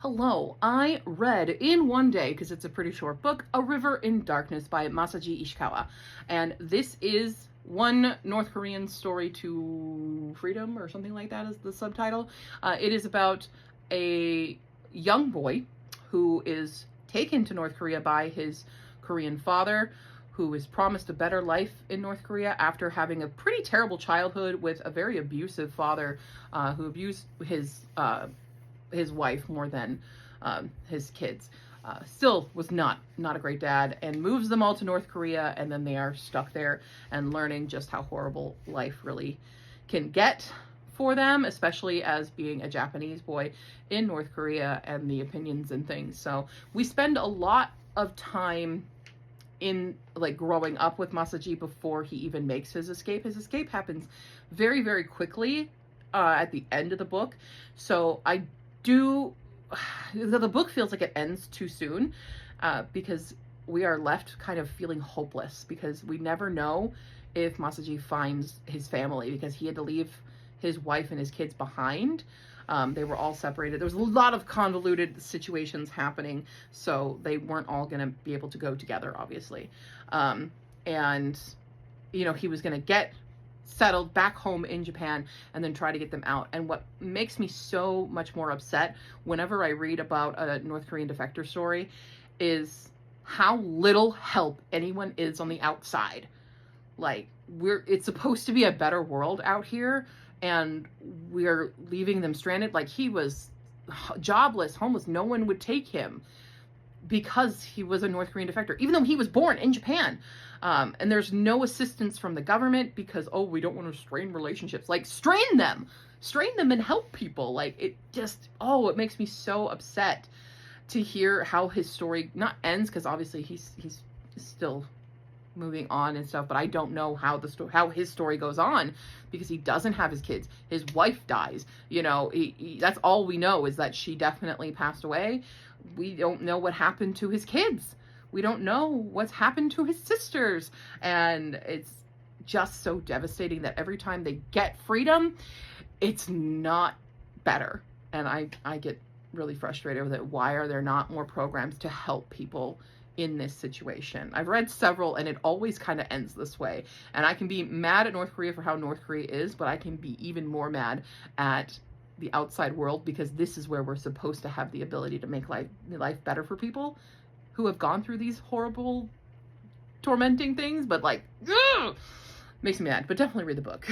Hello, I read in one day, because it's a pretty short book, A River in Darkness by Masaji Ishikawa. And this is one North Korean story to freedom or something like that is the subtitle. It is about a young boy who is taken to North Korea by his Korean father, who is promised a better life in North Korea after having a pretty terrible childhood with a very abusive father who abused his wife more than his kids. Still was not a great dad, and moves them all to North Korea, and then they are stuck there and learning just how horrible life really can get for them, especially as being a Japanese boy in North Korea and the opinions and things. So we spend a lot of time in like growing up with Masaji before he even makes his escape. His escape happens very, very quickly at the end of the book. So the book feels like it ends too soon because we are left kind of feeling hopeless because we never know if Masaji finds his family because he had to leave his wife and his kids behind. They were all separated. There was a lot of convoluted situations happening, so they weren't all going to be able to go together, obviously. And, you know, he was going to get settled back home in Japan and then try to get them out. And what makes me so much more upset whenever I read about a North Korean defector story is how little help anyone is on the outside. Like, it's supposed to be a better world out here, and we're leaving them stranded. Like, he was jobless, homeless. No one would take him because he was a North Korean defector, even though he was born in Japan. And there's no assistance from the government because, oh, we don't want to strain relationships. Like, strain them and help people. Like, it makes me so upset to hear how his story not ends, because obviously he's still moving on and stuff, but I don't know how how his story goes on because he doesn't have his kids. His wife dies. You know, that's all we know, is that she definitely passed away. We don't know what happened to his kids. We don't know what's happened to his sisters. And it's just so devastating that every time they get freedom, it's not better. And I get really frustrated with it. Why are there not more programs to help people in this situation? I've read several, and it always kind of ends this way. And I can be mad at North Korea for how North Korea is, but I can be even more mad at the outside world, because this is where we're supposed to have the ability to make life better for people who have gone through these horrible, tormenting things. But like, ugh, makes me mad. But definitely read the book.